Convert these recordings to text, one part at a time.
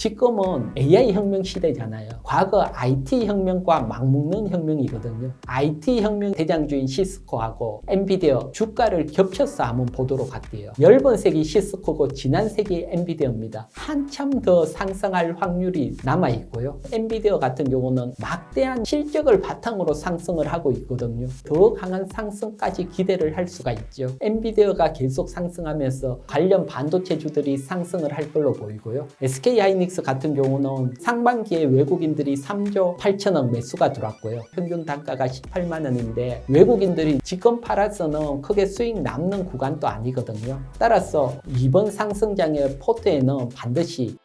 지금은 AI 혁명 시대잖아요. 과거 IT 혁명과 맞먹는 혁명이거든요. IT 혁명 대장주인 시스코하고 엔비디어 주가를 겹쳐서 한번 보도록 할게요. 10번세기 시스코고 지난세기 엔비디어입니다. 한참 더 상승할 확률이 남아있고요. 엔비디어 같은 경우는 막대한 실적을 바탕으로 상승을 하고 있거든요. 더 강한 상승까지 기대를 할 수가 있죠. 엔비디어가 계속 상승하면서 관련 반도체주들이 상승을 할 걸로 보이고요. SK하이닉스 같은 경우는 상반기에 외국인들이 3조 8천억 매수가 들어왔고요. 평균 단가가 18만 원인데 외국인들이 지금 팔아서는 크게 수익 남는 구간도 아니거든요. 따라서 이번 상승장의 포트에는 반드시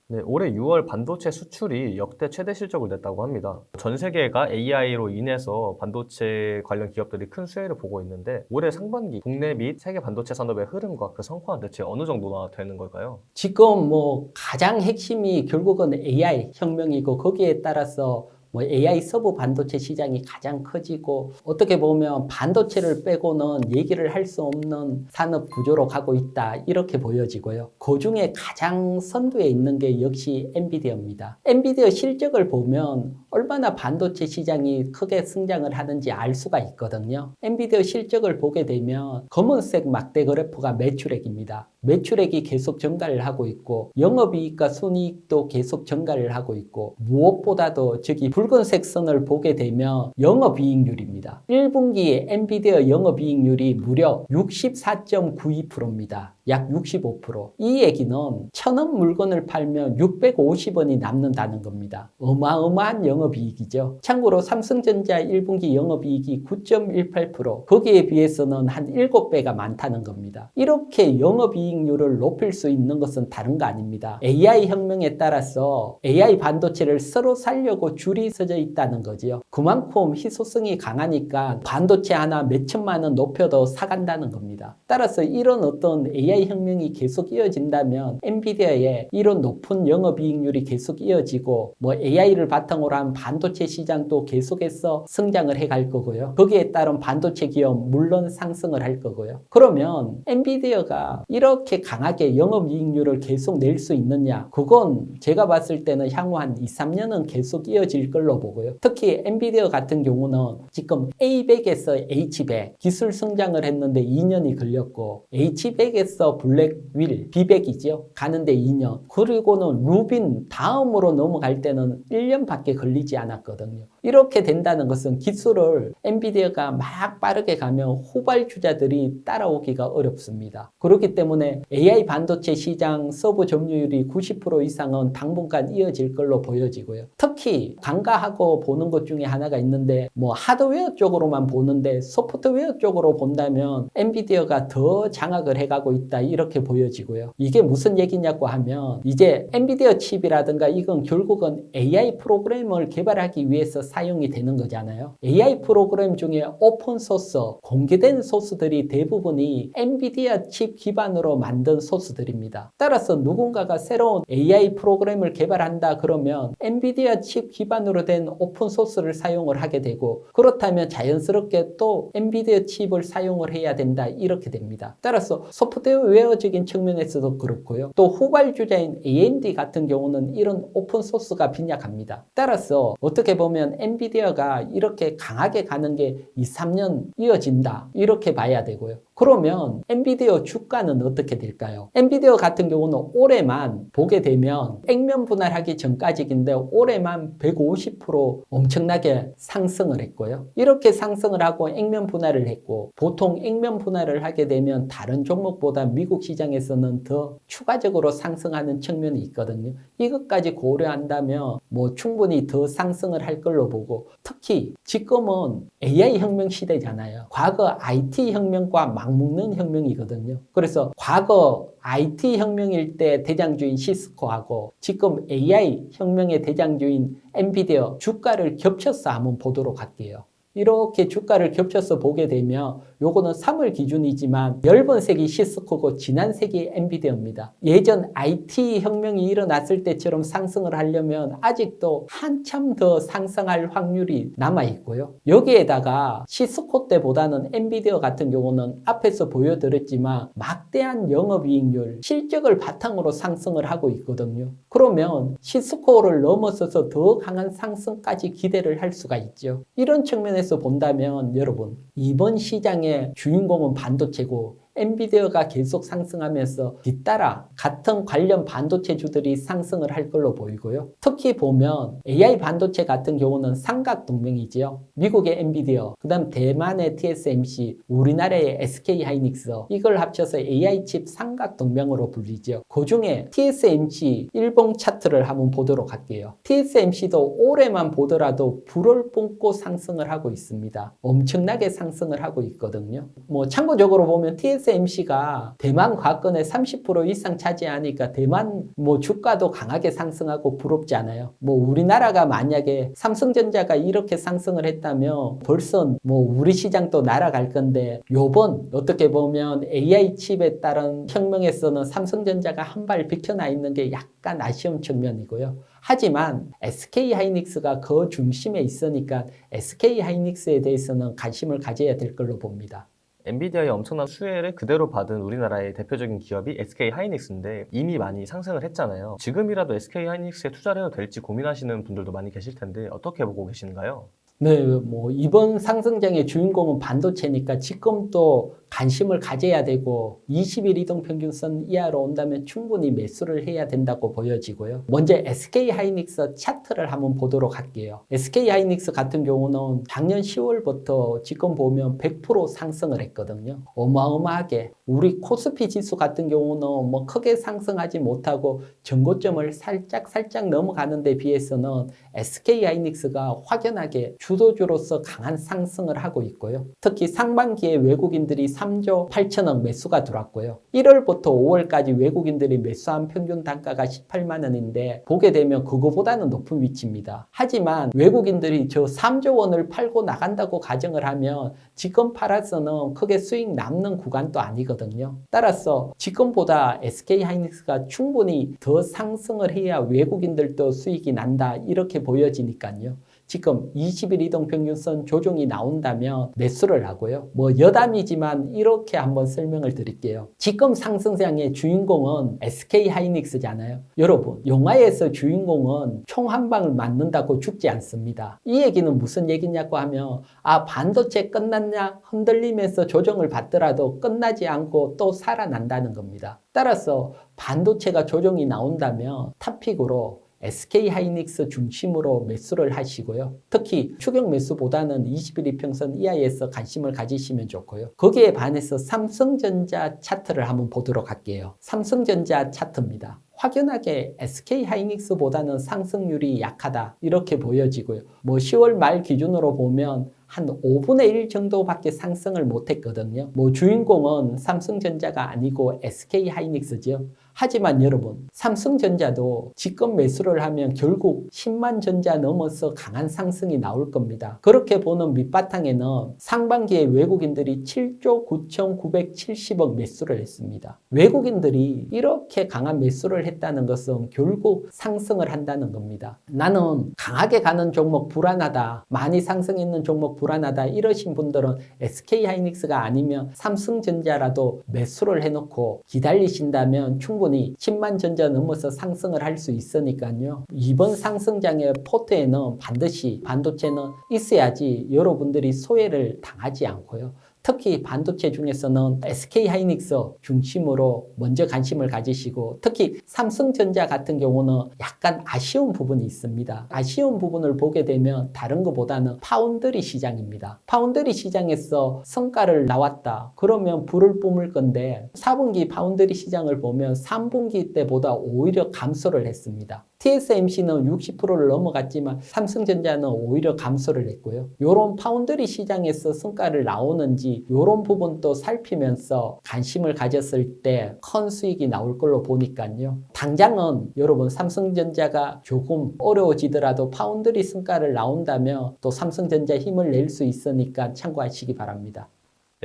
네, 올해 6월 반도체 수출이 역대 최대 실적을 냈다고 합니다. 전 세계가 AI로 인해서 반도체 관련 기업들이 큰 수혜를 보고 있는데 올해 상반기 국내 및 세계 반도체 산업의 흐름과 그 성과는 대체 어느 정도나 되는 걸까요? 지금 가장 핵심이 결국은 AI 혁명이고 거기에 따라서 AI 서브 반도체 시장이 가장 커지고 어떻게 보면 반도체를 빼고는 얘기를 할 수 없는 산업 구조로 가고 있다 이렇게 보여지고요. 그 중에 가장 선두에 있는 게 역시 엔비디어입니다. 엔비디어 실적을 보면 얼마나 반도체 시장이 크게 성장을 하는지 알 수가 있거든요. 엔비디어 실적을 보게 되면 검은색 막대 그래프가 매출액입니다. 매출액이 계속 증가를 하고 있고 영업이익과 순이익도 계속 증가를 하고 있고 무엇보다도 저기 붉은색 선을 보게 되면 영업이익률입니다. 1분기에 엔비디어 영업이익률이 무려 64.92%입니다. 약 65%. 이 얘기는 1,000원 물건을 팔면 650원이 남는다는 겁니다. 어마어마한 영업이익이죠. 참고로 삼성전자 1분기 영업이익이 9.18%, 거기에 비해서는 한 7배가 많다는 겁니다. 이렇게 영업이익률을 높일 수 있는 것은 다른 거 아닙니다. AI 혁명에 따라서 AI 반도체를 서로 살려고 줄이 서져 있다는 거지요. 그만큼 희소성이 강하니까 반도체 하나 몇천만 원 높여도 사간다는 겁니다. 따라서 이런 어떤 AI 혁명이 계속 이어진다면 엔비디아의 이런 높은 영업이익률이 계속 이어지고 AI를 바탕으로 한 반도체 시장도 계속해서 성장을 해갈 거고요. 거기에 따른 반도체 기업 물론 상승을 할 거고요. 그러면 엔비디아가 이렇게 강하게 영업이익률을 계속 낼 수 있느냐? 그건 제가 봤을 때는 향후 한 2, 3년은 계속 이어질 걸로 보고요. 특히 엔비디아 같은 경우는 지금 A100에서 H100 기술 성장을 했는데 2년이 걸렸고 H100에서 블랙윌, B100이죠. 가는데 2년. 그리고는 루빈 다음으로 넘어갈 때는 1년밖에 걸리지 않았거든요. 이렇게 된다는 것은 기술을 엔비디아가 막 빠르게 가면 후발주자들이 따라오기가 어렵습니다. 그렇기 때문에 AI 반도체 시장 서브 점유율이 90% 이상은 당분간 이어질 걸로 보여지고요. 특히 간과하고 보는 것 중에 하나가 있는데 하드웨어 쪽으로만 보는데 소프트웨어 쪽으로 본다면 엔비디아가 더 장악을 해가고 있다 이렇게 보여지고요. 이게 무슨 얘기냐고 하면 이제 엔비디아 칩이라든가 이건 결국은 AI 프로그램을 개발하기 위해서 사용이 되는 거잖아요. AI 프로그램 중에 오픈소스, 공개된 소스들이 대부분이 엔비디아 칩 기반으로 만든 소스들입니다. 따라서 누군가가 새로운 AI 프로그램을 개발한다 그러면 엔비디아 칩 기반으로 된 오픈소스를 사용을 하게 되고 그렇다면 자연스럽게 또 엔비디아 칩을 사용을 해야 된다 이렇게 됩니다. 따라서 소프트웨어적인 측면에서도 그렇고요. 또 후발주자인 AMD 같은 경우는 이런 오픈소스가 빈약합니다. 따라서 어떻게 보면 엔비디아가 이렇게 강하게 가는 게 2, 3년 이어진다 이렇게 봐야 되고요. 그러면 엔비디아 주가는 어떻게 될까요? 엔비디아 같은 경우는 올해만 보게 되면 액면 분할하기 전까지인데 올해만 150% 엄청나게 상승을 했고요. 이렇게 상승을 하고 액면 분할을 했고 보통 액면 분할을 하게 되면 다른 종목보다 미국 시장에서는 더 추가적으로 상승하는 측면이 있거든요. 이것까지 고려한다면 충분히 더 상승을 할 걸로 보고 특히 지금은 AI 혁명 시대잖아요. 과거 IT 혁명과 맞먹는 혁명이거든요. 그래서 과거 IT 혁명일 때 대장주인 시스코하고 지금 AI 혁명의 대장주인 엔비디아 주가를 겹쳐서 한번 보도록 할게요. 이렇게 주가를 겹쳐서 보게 되면 요거는 3월 기준이지만 10번색이 시스코고 지난 색이 엔비디아입니다. 예전 IT 혁명이 일어났을 때처럼 상승을 하려면 아직도 한참 더 상승할 확률이 남아있고요. 여기에다가 시스코 때보다는 엔비디아 같은 경우는 앞에서 보여드렸지만 막대한 영업이익률, 실적을 바탕으로 상승을 하고 있거든요. 그러면 시스코를 넘어서서 더 강한 상승까지 기대를 할 수가 있죠. 이런 측면에서 본다면 여러분, 이번 시장의 주인공은 반도체고 엔비디아가 계속 상승하면서 뒤따라 같은 관련 반도체주들이 상승을 할 걸로 보이고요. 특히 보면 AI 반도체 같은 경우는 삼각동맹이지요. 미국의 엔비디아, 그 다음 대만의 TSMC, 우리나라의 SK하이닉스, 이걸 합쳐서 AI 칩 삼각동맹으로 불리죠. 그 중에 TSMC 일봉 차트를 한번 보도록 할게요. TSMC도 올해만 보더라도 불을 뿜고 상승을 하고 있습니다. 엄청나게 상승을 하고 있거든요. 참고적으로 보면 TSMC가 대만 과권의 30% 이상 차지하니까 대만 주가도 강하게 상승하고 부럽지 않아요. 우리나라가 만약에 삼성전자가 이렇게 상승을 했다면 벌써 우리 시장도 날아갈 건데 요번 어떻게 보면 AI 칩에 따른 혁명에서는 삼성전자가 한 발 비켜나 있는 게 약간 아쉬운 측면이고요. 하지만 SK하이닉스가 그 중심에 있으니까 SK하이닉스에 대해서는 관심을 가져야 될 걸로 봅니다. 엔비디아의 엄청난 수혜를 그대로 받은 우리나라의 대표적인 기업이 SK하이닉스인데 이미 많이 상승을 했잖아요. 지금이라도 SK하이닉스에 투자를 해도 될지 고민하시는 분들도 많이 계실 텐데 어떻게 보고 계신가요? 네, 이번 상승장의 주인공은 반도체니까 지금 또 관심을 가져야 되고 20일 이동평균선 이하로 온다면 충분히 매수를 해야 된다고 보여지고요. 먼저 SK하이닉스 차트를 한번 보도록 할게요. SK하이닉스 같은 경우는 작년 10월부터 지금 보면 100% 상승을 했거든요. 어마어마하게. 우리 코스피 지수 같은 경우는 크게 상승하지 못하고 전고점을 살짝 넘어가는 데 비해서는 SK하이닉스가 확연하게 주도주로서 강한 상승을 하고 있고요. 특히 상반기에 외국인들이 3조 8천억 매수가 들어왔고요. 1월부터 5월까지 외국인들이 매수한 평균 단가가 18만 원인데 보게 되면 그거보다는 높은 위치입니다. 하지만 외국인들이 저 3조 원을 팔고 나간다고 가정을 하면 지금 팔아서는 크게 수익 남는 구간도 아니거든요. 따라서 지금보다 SK하이닉스가 충분히 더 상승을 해야 외국인들도 수익이 난다 이렇게 보여지니까요. 지금 20일 이동평균선 조정이 나온다면 매수를 하고요. 여담이지만 이렇게 한번 설명을 드릴게요. 지금 상승장의 주인공은 SK하이닉스잖아요. 여러분, 영화에서 주인공은 총 한 방을 맞는다고 죽지 않습니다. 이 얘기는 무슨 얘기냐고 하면 반도체 끝났냐 흔들리면서 조정을 받더라도 끝나지 않고 또 살아난다는 겁니다. 따라서 반도체가 조정이 나온다면 탑픽으로 SK하이닉스 중심으로 매수를 하시고요. 특히 추격 매수보다는 20일 이평선 이하에서 관심을 가지시면 좋고요. 거기에 반해서 삼성전자 차트를 한번 보도록 할게요. 삼성전자 차트입니다. 확연하게 SK하이닉스보다는 상승률이 약하다 이렇게 보여지고요. 10월 말 기준으로 보면 한 5분의 1 정도밖에 상승을 못했거든요. 주인공은 삼성전자가 아니고 SK하이닉스죠. 하지만 여러분, 삼성전자도 지금 매수를 하면 결국 10만 전자 넘어서 강한 상승이 나올 겁니다. 그렇게 보는 밑바탕에는 상반기에 외국인들이 7조 9,970억 매수를 했습니다. 외국인들이 이렇게 강한 매수를 했다는 것은 결국 상승을 한다는 겁니다. 나는 강하게 가는 종목 불안하다, 많이 상승했는 종목 불안하다 이러신 분들은 SK하이닉스가 아니면 삼성전자라도 매수를 해놓고 기다리신다면 충분히 10만 전자 넘어서 상승을 할 수 있으니까요. 이번 상승장의 포트에는 반드시 반도체는 있어야지 여러분들이 소외를 당하지 않고요. 특히 반도체 중에서는 SK하이닉스 중심으로 먼저 관심을 가지시고 특히 삼성전자 같은 경우는 약간 아쉬운 부분이 있습니다. 아쉬운 부분을 보게 되면 다른 것보다는 파운드리 시장입니다. 파운드리 시장에서 성과를 나왔다. 그러면 불을 뿜을 건데 4분기 파운드리 시장을 보면 3분기 때보다 오히려 감소를 했습니다. TSMC는 60%를 넘어갔지만 삼성전자는 오히려 감소를 했고요. 이런 파운드리 시장에서 성과를 나오는지 이런 부분도 살피면서 관심을 가졌을 때 큰 수익이 나올 걸로 보니까요. 당장은 여러분 삼성전자가 조금 어려워지더라도 파운드리 성과를 나온다면 또 삼성전자 힘을 낼 수 있으니까 참고하시기 바랍니다.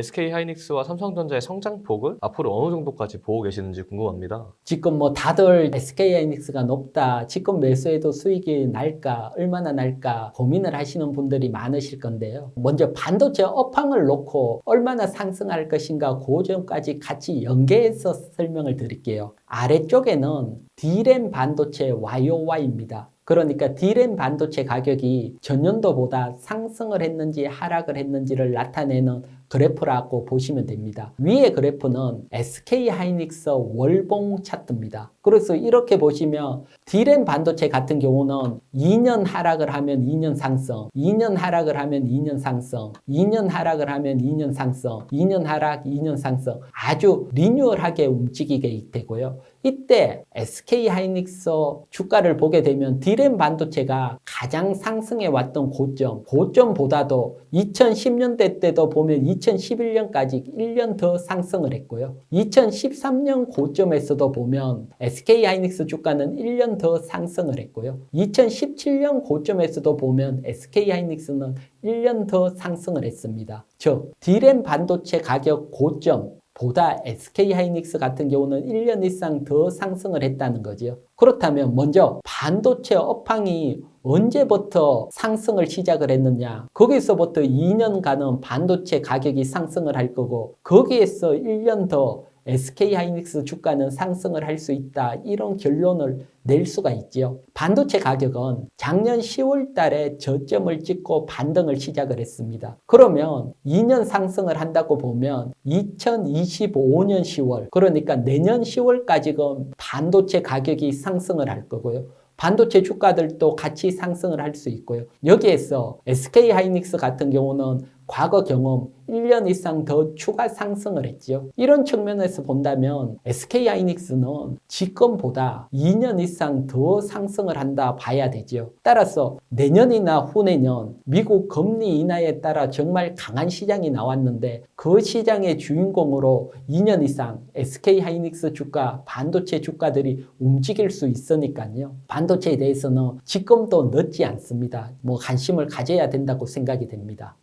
SK하이닉스와 삼성전자의 성장폭을 앞으로 어느 정도까지 보고 계시는지 궁금합니다. 지금 뭐 다들 SK하이닉스가 높다, 지금 매수해도 수익이 날까, 얼마나 날까 고민을 하시는 분들이 많으실 건데요. 먼저 반도체 업황을 놓고 얼마나 상승할 것인가 그 점까지 같이 연계해서 설명을 드릴게요. 아래쪽에는 D램 반도체 YOY입니다. 그러니까 D램 반도체 가격이 전년도보다 상승을 했는지 하락을 했는지를 나타내는 그래프라고 보시면 됩니다. 위의 그래프는 SK하이닉스 월봉 차트입니다. 그래서 이렇게 보시면 D램 반도체 같은 경우는 2년 하락을 하면 2년 상승, 2년 하락을 하면 2년 상승, 2년 하락을 하면 2년 상승, 2년 하락, 2년 상승, 아주 리뉴얼하게 움직이게 되고요. 이때 SK하이닉스 주가를 보게 되면 D램 반도체가 가장 상승해 왔던 고점보다도 2010년대 때도 보면 2011년까지 1년 더 상승을 했고요. 2013년 고점에서도 보면 SK하이닉스 주가는 1년 더 상승을 했고요. 2017년 고점에서도 보면 SK하이닉스는 1년 더 상승을 했습니다. 즉, D램 반도체 가격 고점 보다 SK하이닉스 같은 경우는 1년 이상 더 상승을 했다는 거죠. 그렇다면 먼저 반도체 업황이 언제부터 상승을 시작을 했느냐? 거기서부터 2년간은 반도체 가격이 상승을 할 거고 거기에서 1년 더 SK하이닉스 주가는 상승을 할 수 있다. 이런 결론을 낼 수가 있죠. 반도체 가격은 작년 10월 달에 저점을 찍고 반등을 시작을 했습니다. 그러면 2년 상승을 한다고 보면 2025년 10월, 그러니까 내년 10월까지는 반도체 가격이 상승을 할 거고요. 반도체 주가들도 같이 상승을 할 수 있고요. 여기에서 SK하이닉스 같은 경우는 과거 경험 1년 이상 더 추가 상승을 했죠. 이런 측면에서 본다면 SK하이닉스는 지금보다 2년 이상 더 상승을 한다 봐야 되죠. 따라서 내년이나 후내년 미국 금리 인하에 따라 정말 강한 시장이 나왔는데 그 시장의 주인공으로 2년 이상 SK하이닉스 주가, 반도체 주가들이 움직일 수 있으니까요. 반도체에 대해서는 지금도 늦지 않습니다. 관심을 가져야 된다고 생각이 됩니다.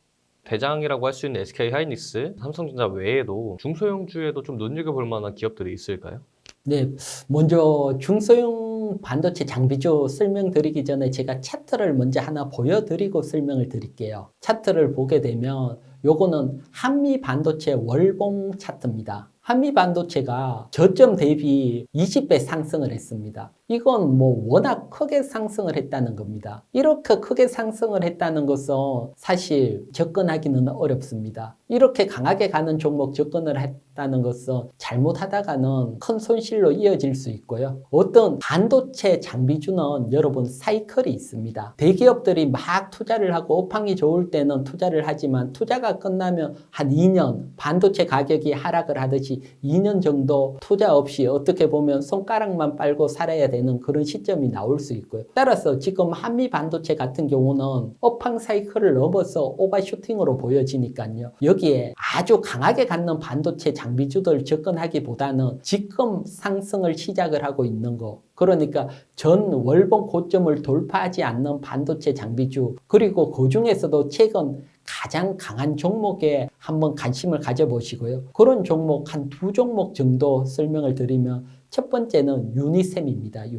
대장이라고 할 수 있는 SK하이닉스, 삼성전자 외에도 중소형주에도 좀 눈여겨볼 만한 기업들이 있을까요? 네, 먼저 중소형 반도체 장비주 설명드리기 전에 제가 차트를 먼저 하나 보여드리고 설명을 드릴게요. 차트를 보게 되면 요거는 한미 반도체 월봉 차트입니다. 한미 반도체가 저점 대비 20배 상승을 했습니다. 이건 워낙 크게 상승을 했다는 겁니다. 이렇게 크게 상승을 했다는 것은 사실 접근하기는 어렵습니다. 이렇게 강하게 가는 종목 접근을 했다는 것은 잘못하다가는 큰 손실로 이어질 수 있고요. 어떤 반도체 장비주는 여러분 사이클이 있습니다. 대기업들이 막 투자를 하고 업황이 좋을 때는 투자를 하지만 투자가 끝나면 한 2년 반도체 가격이 하락을 하듯이 2년 정도 투자 없이 어떻게 보면 손가락만 빨고 살아야 되는 그런 시점이 나올 수 있고요. 따라서 지금 한미 반도체 같은 경우는 업황 사이클을 넘어서 오버슈팅으로 보여지니까요. 여기에 아주 강하게 갖는 반도체 장비주들 접근하기보다는 지금 상승을 시작을 하고 있는 거. 그러니까 전 월봉 고점을 돌파하지 않는 반도체 장비주, 그리고 그 중에서도 최근 가장 강한 종목에 한번 관심을 가져보시고요. 그런 종목 한 두 종목 정도 설명을 드리면 첫 번째는 유니셈입니다.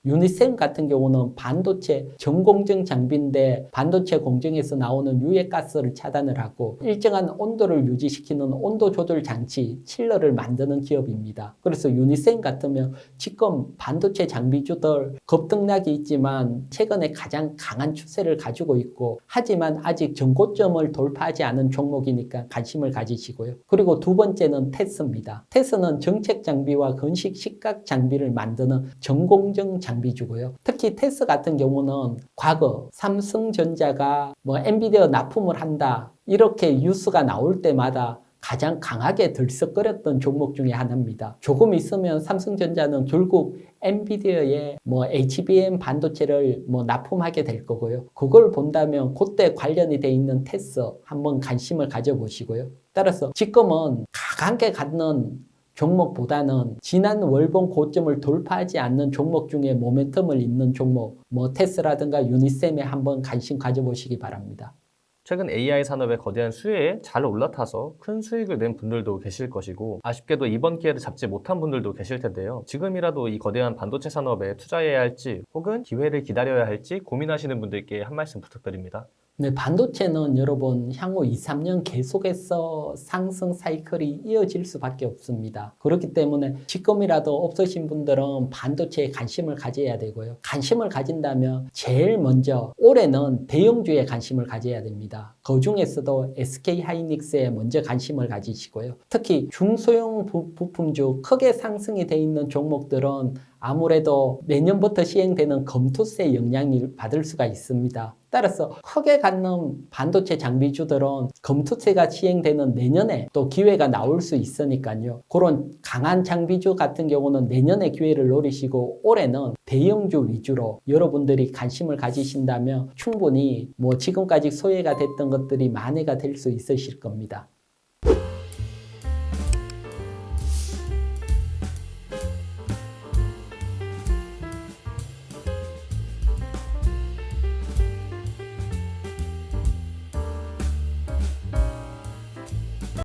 유니셈 같은 경우는 반도체 전공정 장비인데 반도체 공정에서 나오는 유해가스를 차단을 하고 일정한 온도를 유지시키는 온도 조절 장치 칠러를 만드는 기업입니다. 그래서 유니셈 같으면 지금 반도체 장비주들 급등락이 있지만 최근에 가장 강한 추세를 가지고 있고 하지만 아직 전고점을 돌파하지 않은 종목이니까 관심을 가지시고요. 그리고 두 번째는 테스입니다. 테스는 정책 장비와 건식 식각 장비를 만드는 전공정 장비주고요. 특히 테스 같은 경우는 과거 삼성전자가 엔비디아 납품을 한다 이렇게 뉴스가 나올 때마다 가장 강하게 들썩거렸던 종목 중에 하나입니다. 조금 있으면 삼성전자는 결국 엔비디아의 HBM 반도체를 납품하게 될 거고요. 그걸 본다면 그때 관련이 돼 있는 테스 한번 관심을 가져보시고요. 따라서 지금은 강하게 갖는 종목보다는 지난 월봉 고점을 돌파하지 않는 종목 중에 모멘텀을 잇는 종목, 테스라든가 유니셈에 한번 관심 가져보시기 바랍니다. 최근 AI 산업의 거대한 수혜에 잘 올라타서 큰 수익을 낸 분들도 계실 것이고 아쉽게도 이번 기회를 잡지 못한 분들도 계실 텐데요. 지금이라도 이 거대한 반도체 산업에 투자해야 할지 혹은 기회를 기다려야 할지 고민하시는 분들께 한 말씀 부탁드립니다. 네, 반도체는 여러분 향후 2, 3년 계속해서 상승 사이클이 이어질 수밖에 없습니다. 그렇기 때문에 지금이라도 없으신 분들은 반도체에 관심을 가져야 되고요. 관심을 가진다면 제일 먼저 올해는 대형주에 관심을 가져야 됩니다. 그 중에서도 SK 하이닉스에 먼저 관심을 가지시고요. 특히 중소형 부품주 크게 상승이 돼 있는 종목들은 아무래도 내년부터 시행되는 검투세 영향을 받을 수가 있습니다. 따라서 크게 갖는 반도체 장비주들은 검투세가 시행되는 내년에 또 기회가 나올 수 있으니까요. 그런 강한 장비주 같은 경우는 내년에 기회를 노리시고 올해는 대형주 위주로 여러분들이 관심을 가지신다면 충분히 뭐 지금까지 소외가 됐던 것들이 만회가 될 수 있으실 겁니다.